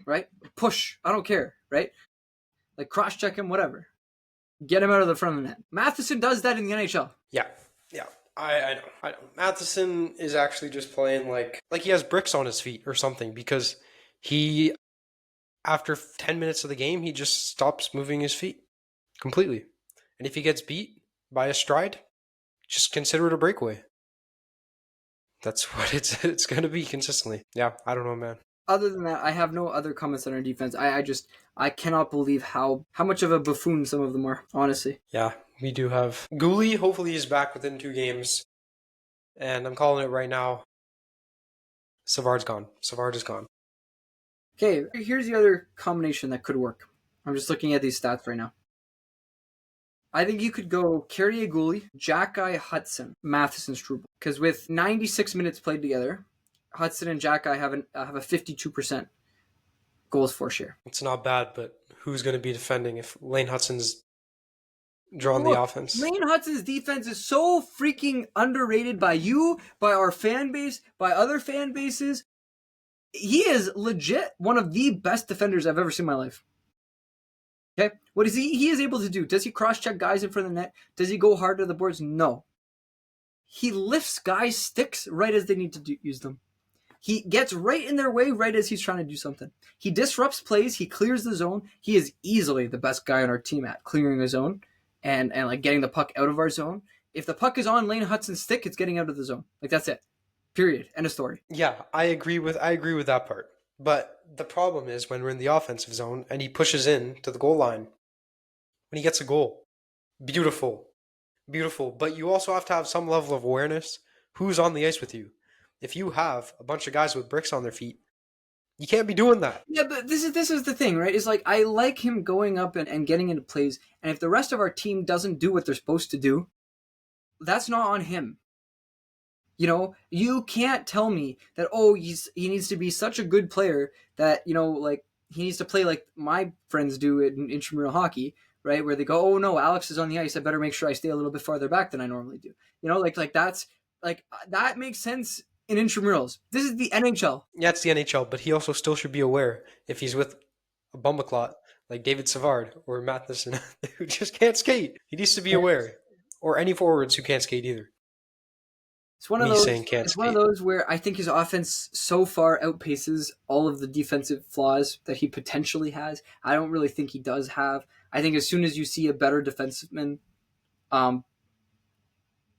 Right? Push. I don't care. Right? Cross-check him, whatever. Get him out of the front of the net. Matheson does that in the NHL. Yeah. I know. Matheson is actually just playing like he has bricks on his feet or something because he, after 10 minutes of the game, he just stops moving his feet completely. And if he gets beat by a stride, just consider it a breakaway. That's what it's going to be consistently. Yeah, I don't know, man. Other than that, I have no other comments on our defense. I cannot believe how much of a buffoon some of them are, honestly. Yeah, we do have Gouli. Hopefully he's back within 2 games. And I'm calling it right now. Savard's gone. Savard is gone. Okay, here's the other combination that could work. I'm just looking at these stats right now. I think you could go Carrier Gouli, Jack-Eye Hudson, Matheson Struble. Because with 96 minutes played together, Hudson and Jack-Eye have a 52% goals for share. It's not bad, but who's going to be defending if Lane Hudson's drawing the offense? Lane Hudson's defense is so freaking underrated by you, by our fan base, by other fan bases. He is legit one of the best defenders I've ever seen in my life. Okay? What is he is able to do? Does he cross-check guys in front of the net? Does he go hard to the boards? No. He lifts guys' sticks right as they need to use them. He gets right in their way right as he's trying to do something. He disrupts plays. He clears the zone. He is easily the best guy on our team at clearing the zone and getting the puck out of our zone. If the puck is on Lane Hudson's stick, it's getting out of the zone. That's it. Period. End of story. Yeah, I agree with that part. But the problem is when we're in the offensive zone and he pushes in to the goal line, when he gets a goal, beautiful. But you also have to have some level of awareness. Who's on the ice with you? If you have a bunch of guys with bricks on their feet, you can't be doing that. Yeah, but this is the thing, right? It's I like him going up and getting into plays, and if the rest of our team doesn't do what they're supposed to do, that's not on him. You can't tell me that, he needs to be such a good player that, he needs to play like my friends do in intramural hockey, right? Where they go, oh no, Alex is on the ice. I better make sure I stay a little bit farther back than I normally do. That makes sense in intramurals. This is the NHL. Yeah, it's the NHL, but he also still should be aware if he's with a bumbleclot like David Savard or Matheson who just can't skate. He needs to be aware. Or any forwards who can't skate either. It's one of those where I think his offense so far outpaces all of the defensive flaws that he potentially has. I don't really think he does have. I think as soon as you see a better defenseman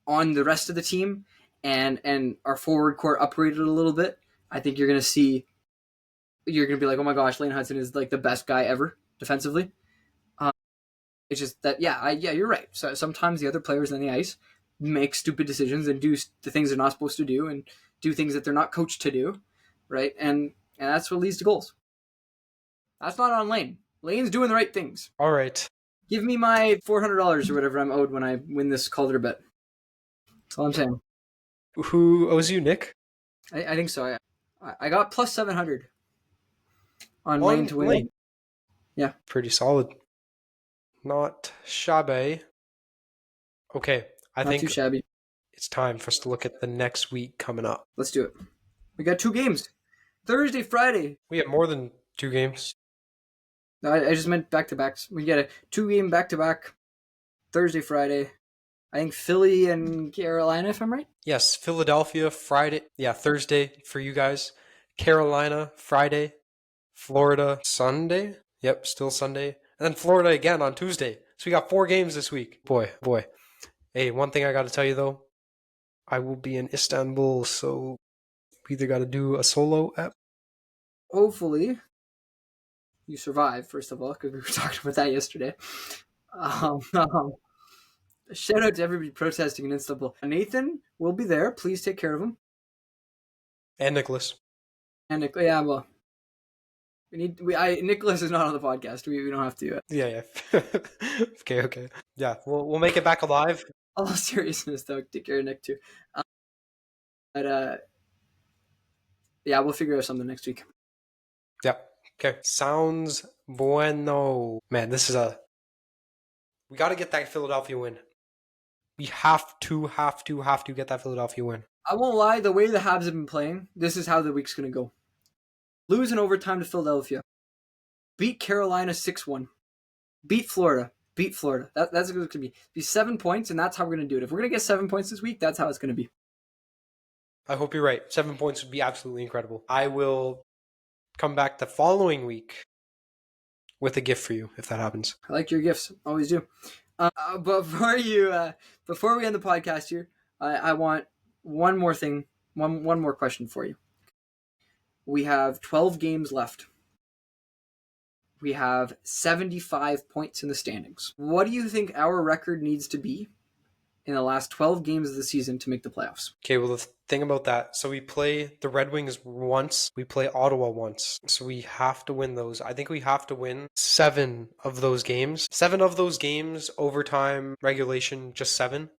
on the rest of the team and our forward core upgraded a little bit, I think you're going to be like, oh my gosh, Lane Hudson is like the best guy ever defensively. It's just that, you're right. So sometimes the other players on the ice make stupid decisions and do the things they're not supposed to do and do things that they're not coached to do, right? And that's what leads to goals. That's not on Lane. Lane's doing the right things. All right. Give me my $400 or whatever I'm owed when I win this Calder bet. That's all I'm saying. Who owes you, Nick? I think so. I got plus 700 on Lane to win. Lane. Yeah. Pretty solid. Not shabby. Okay, I think too shabby. It's time for us to look at the next week coming up. Let's do it. We got 2 games. Thursday, Friday. We have more than 2 games. I just meant back-to-backs. We get a 2-game back-to-back. Thursday, Friday. I think Philly and Carolina, if I'm right. Yes, Philadelphia, Friday. Yeah, Thursday for you guys. Carolina, Friday. Florida, Sunday. Yep, still Sunday. And then Florida again on Tuesday. So we got 4 games this week. Boy. Hey, one thing I got to tell you, though. I will be in Istanbul, so we either got to do a solo app. Hopefully, you survive, first of all, because we were talking about that yesterday. Shout out to everybody protesting in Istanbul. Nathan will be there. Please take care of him. And Nicholas. Yeah, well, Nicholas is not on the podcast. We don't have to. Yeah. Okay. Yeah, we'll make it back alive. All seriousness, though, take care of Nick too. Yeah, we'll figure out something next week. Yep. Okay. Sounds bueno. Man, this is we got to get that Philadelphia win. We have to get that Philadelphia win. I won't lie, the way the Habs have been playing, this is how the week's going to go. Lose in overtime to Philadelphia. Beat Carolina 6-1. Beat Florida. That's going to be 7 points, and that's how we're going to do it. If we're going to get 7 points this week, that's how it's going to be. I hope you're right. 7 points would be absolutely incredible. I will come back the following week with a gift for you if that happens. I like your gifts. Always do. Before we end the podcast here, I want one more thing, one more question for you. We have 12 games left. We have 75 points in the standings. What do you think our record needs to be in the last 12 games of the season to make the playoffs? Okay, well, the thing about that, so we play the Red Wings once, we play Ottawa once, so we have to win those. I think we have to win 7 of those games. 7 of those games, overtime, regulation, just 7.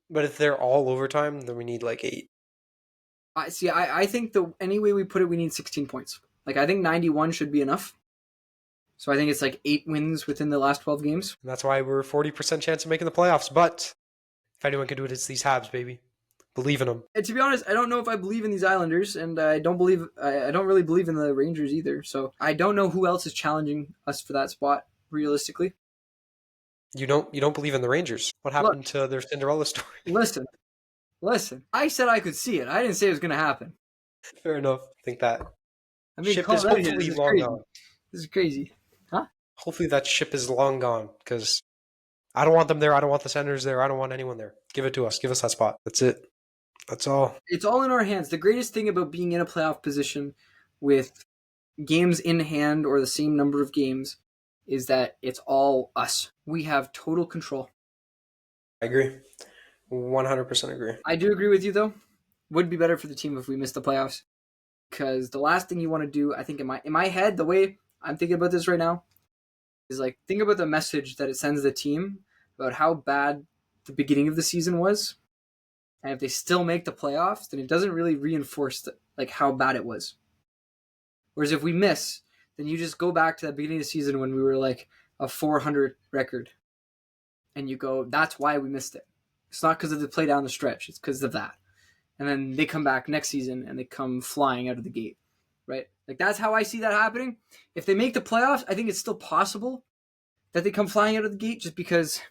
But if they're all overtime, then we need like 8. I think any way we put it, we need 16 points. Like, I think 91 should be enough. So I think it's like 8 wins within the last 12 games. And that's why we're 40% chance of making the playoffs. But if anyone can do it, it's these Habs, baby. Believe in them. And to be honest, I don't know if I believe in these Islanders, and I don't really believe in the Rangers either. So I don't know who else is challenging us for that spot, realistically. You don't believe in the Rangers? What happened to their Cinderella story? Listen. I said I could see it. I didn't say it was going to happen. Fair enough. I think that ship is hopefully long gone. This is crazy. Huh? Hopefully that ship is long gone, because I don't want them there. I don't want the Senators there. I don't want anyone there. Give it to us. Give us that spot. That's it. That's all. It's all in our hands. The greatest thing about being in a playoff position with games in hand or the same number of games is that it's all us. We have total control. I agree. 100% agree. I do agree with you, though. Would be better for the team if we missed the playoffs. Because the last thing you want to do, I think in my head, the way I'm thinking about this right now, is like, think about the message that it sends the team about how bad the beginning of the season was. And if they still make the playoffs, then it doesn't really reinforce how bad it was. Whereas if we miss, then you just go back to that beginning of the season when we were like a 400 record. And you go, that's why we missed it. It's not because of the play down the stretch. It's because of that. And then they come back next season and they come flying out of the gate. Right? Like, that's how I see that happening. If they make the playoffs, I think it's still possible that they come flying out of the gate just because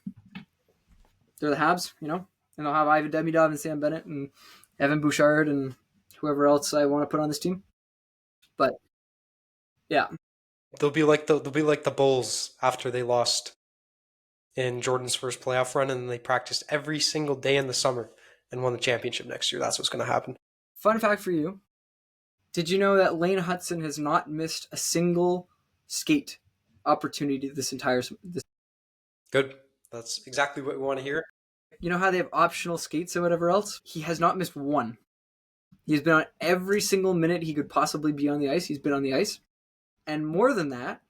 they're the Habs, you know? And they'll have Ivan Demidov and Sam Bennett and Evan Bouchard and whoever else I want to put on this team. But yeah, They'll be like the Bulls after they lost in Jordan's first playoff run, and they practiced every single day in the summer and won the championship next year. That's what's going to happen. Fun fact for you. Did you know that Lane Hudson has not missed a single skate opportunity this entire Good. That's exactly what we want to hear. You know how they have optional skates or whatever else? He has not missed one. He's been on every single minute he could possibly be on the ice. He's been on the ice. And more than that,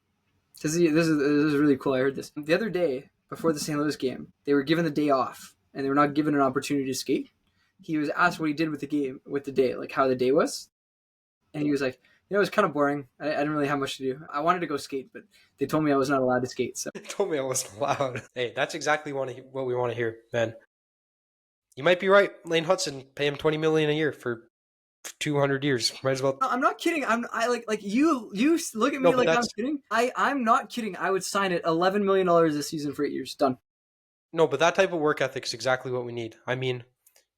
this is really cool. I heard this. The other day, before the St. Louis game, they were given the day off, and they were not given an opportunity to skate. He was asked what he did with the day, like how the day was. And he was like, it was kind of boring. I didn't really have much to do. I wanted to go skate, but they told me I was not allowed to skate. So they told me I wasn't allowed. Hey, that's exactly what we want to hear, man. You might be right. Lane Hudson, pay him $20 million a year for 200 years. Might as well. No, I'm not kidding. I you look at me like I'm kidding. I'm not kidding. I would sign it $11 million this season for 8 years. Done. No, but that type of work ethic is exactly what we need. I mean,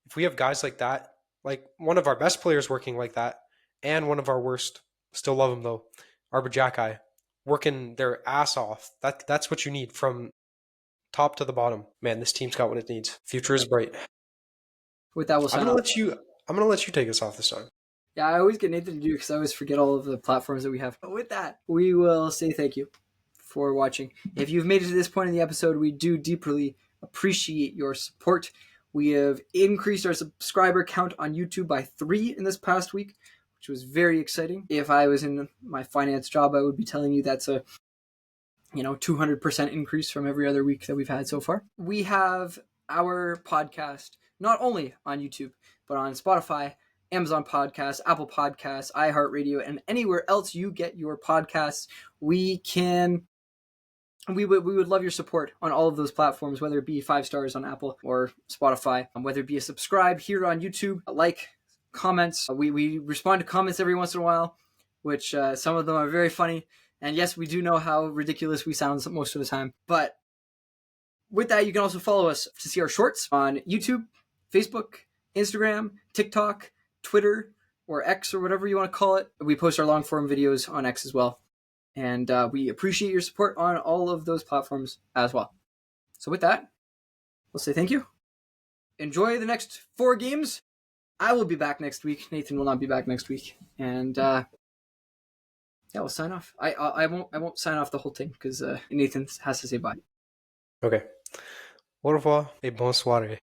if we have guys like that, like one of our best players working like that, and one of our worst, still love him though, Arbor Jackeye, working their ass off. That's what you need from top to the bottom. Man, this team's got what it needs. Future is bright. With that, we'll sign off. I'm gonna let you take us off this time. Yeah, I always get Nathan to do because I always forget all of the platforms that we have. But with that, we will say thank you for watching. If you've made it to this point in the episode, we do deeply appreciate your support. We have increased our subscriber count on YouTube by 3 in this past week, which was very exciting. If I was in my finance job, I would be telling you that's a 200% increase from every other week that we've had so far. We have our podcast not only on YouTube, but on Spotify, Amazon Podcasts, Apple Podcasts, iHeartRadio, and anywhere else you get your podcasts. We would love your support on all of those platforms, whether it be 5 stars on Apple or Spotify, whether it be a subscribe here on YouTube, like, comments. We respond to comments every once in a while, which some of them are very funny. And yes, we do know how ridiculous we sound most of the time. But with that, you can also follow us to see our shorts on YouTube, Facebook, Instagram, TikTok, Twitter, or X, or whatever you want to call it. We post our long form videos on X as well. And we appreciate your support on all of those platforms as well. So with that, we'll say thank you. Enjoy the next 4 games. I will be back next week. Nathan will not be back next week. And we'll sign off. I won't sign off the whole thing because Nathan has to say bye. Okay. Au revoir et bonne soirée.